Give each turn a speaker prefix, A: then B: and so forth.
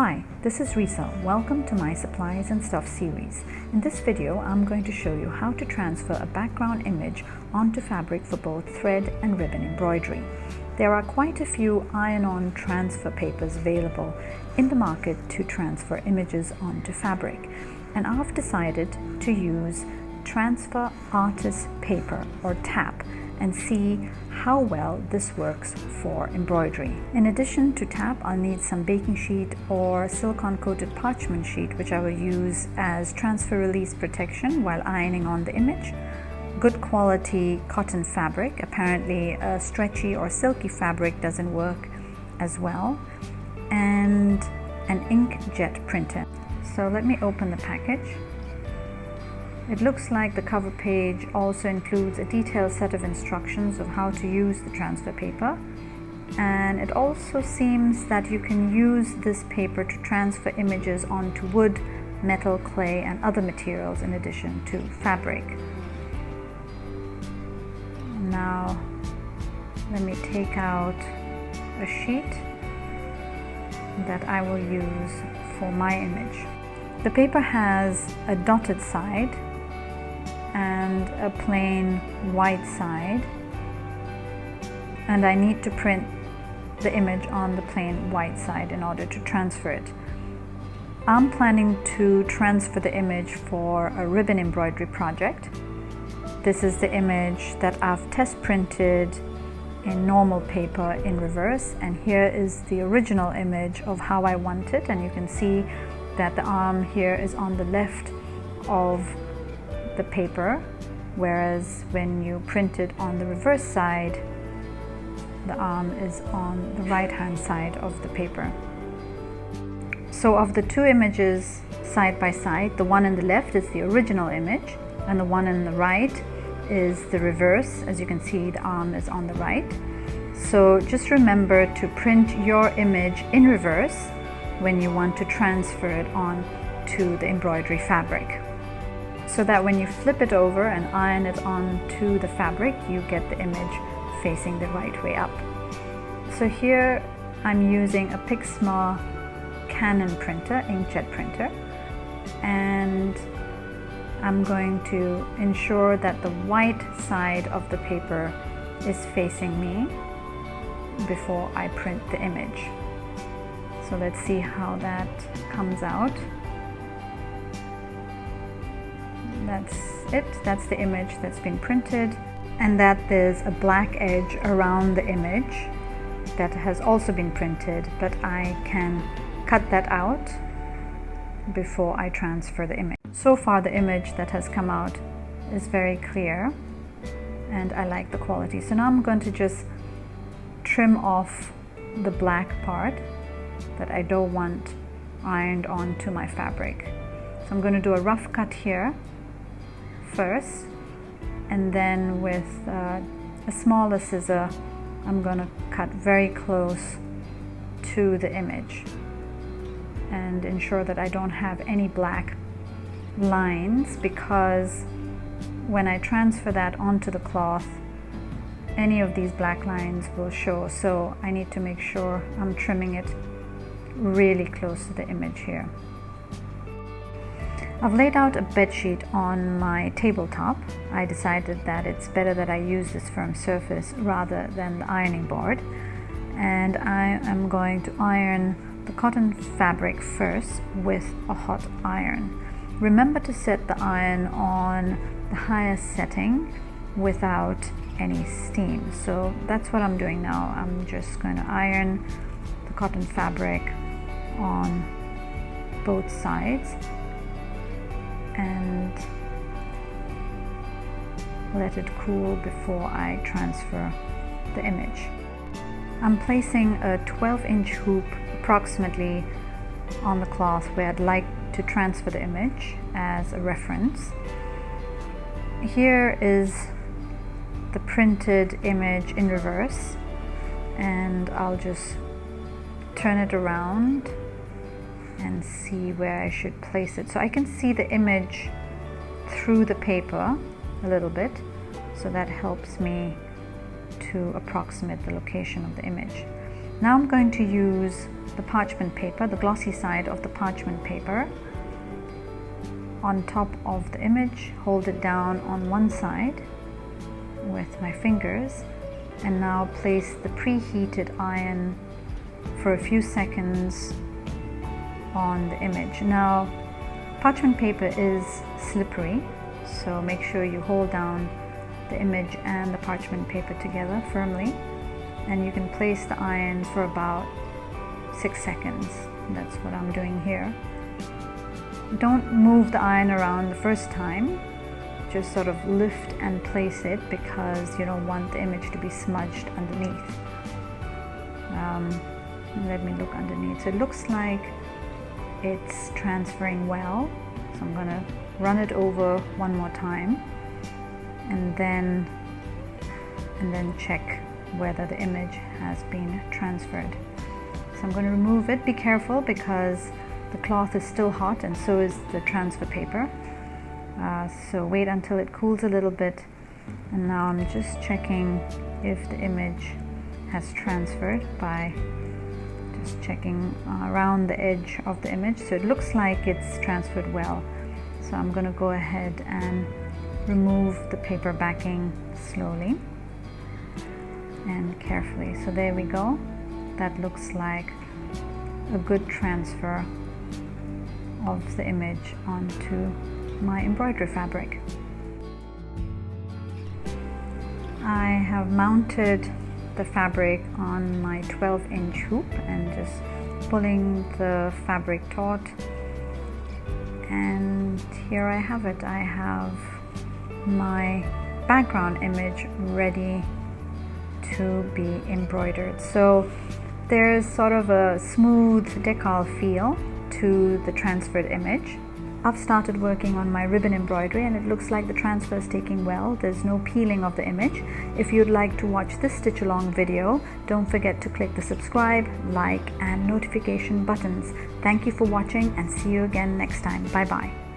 A: Hi, this is Risa. Welcome to my Supplies and Stuff series. In this video, I'm going to show you how to transfer a background image onto fabric for both thread and ribbon embroidery. There are quite a few iron-on transfer papers available in the market to transfer images onto fabric, and I've decided to use Transfer Artist Paper or TAP and see how well this works for embroidery. In addition to TAP, I'll need some baking sheet or silicone coated parchment sheet, which I will use as transfer release protection while ironing on the image. Good quality cotton fabric. Apparently a stretchy or silky fabric doesn't work as well. And an inkjet printer. So let me open the package. It looks like the cover page also includes a detailed set of instructions of how to use the transfer paper, and it also seems that you can use this paper to transfer images onto wood, metal, clay and other materials in addition to fabric. Now let me take out a sheet that I will use for my image. The paper has a dotted side and a plain white side, and I need to print the image on the plain white side in order to transfer it. I'm planning to transfer the image for a ribbon embroidery project. This is the image that I've test printed in normal paper in reverse, and here is the original image of how I want it, and you can see that the arm here is on the left of the paper, whereas when you print it on the reverse side, the arm is on the right hand side of the paper. So of the two images side by side, the one on the left is the original image and the one on the right is the reverse. As you can see, the arm is on the right. So just remember to print your image in reverse when you want to transfer it on to the embroidery fabric, so that when you flip it over and iron it onto the fabric, you get the image facing the right way up. So here I'm using a Pixma Canon printer, inkjet printer, and I'm going to ensure that the white side of the paper is facing me before I print the image. So let's see how that comes out. That's it. That's the image that's been printed, and that there's a black edge around the image that has also been printed, but I can cut that out before I transfer the image. So far the image that has come out is very clear and I like the quality. So now I'm going to just trim off the black part that I don't want ironed onto my fabric. So I'm going to do a rough cut here first, and then with a smaller scissor I'm going to cut very close to the image and ensure that I don't have any black lines, because when I transfer that onto the cloth, any of these black lines will show. So I need to make sure I'm trimming it really close to the image here. I've laid out a bed sheet on my tabletop. I decided that it's better that I use this firm surface rather than the ironing board, and I am going to iron the cotton fabric first with a hot iron. Remember to set the iron on the highest setting without any steam. So that's what I'm doing now. I'm just going to iron the cotton fabric on both sides and let it cool before I transfer the image. I'm placing a 12-inch hoop approximately on the cloth where I'd like to transfer the image as a reference. Here is the printed image in reverse, and I'll just turn it around and see where I should place it. So I can see the image through the paper a little bit, so that helps me to approximate the location of the image. Now I'm going to use the parchment paper, the glossy side of the parchment paper, on top of the image, hold it down on one side with my fingers, and now place the preheated iron for a few seconds on the image. Now, parchment paper is slippery, so make sure you hold down the image and the parchment paper together firmly, and you can place the iron for about 6 seconds. That's what I'm doing here. Don't move the iron around the first time, just sort of lift and place it because you don't want the image to be smudged underneath. Let me look underneath. So it looks like it's transferring well, so I'm going to run it over one more time and then check whether the image has been transferred. So I'm going to remove it. Be careful because the cloth is still hot and so is the transfer paper. So wait until it cools a little bit, and now I'm just checking if the image has transferred by just checking around the edge of the image. So it looks like it's transferred well. So I'm going to go ahead and remove the paper backing slowly and carefully. So there we go. That looks like a good transfer of the image onto my embroidery fabric. I have mounted the fabric on my 12-inch hoop and just pulling the fabric taut, and here I have it. I have my background image ready to be embroidered. So there's sort of a smooth decal feel to the transferred image. I've started working on my ribbon embroidery and it looks like the transfer is taking well. There's no peeling of the image. If you'd like to watch this stitch along video, don't forget to click the subscribe, like and notification buttons. Thank you for watching and see you again next time. Bye bye.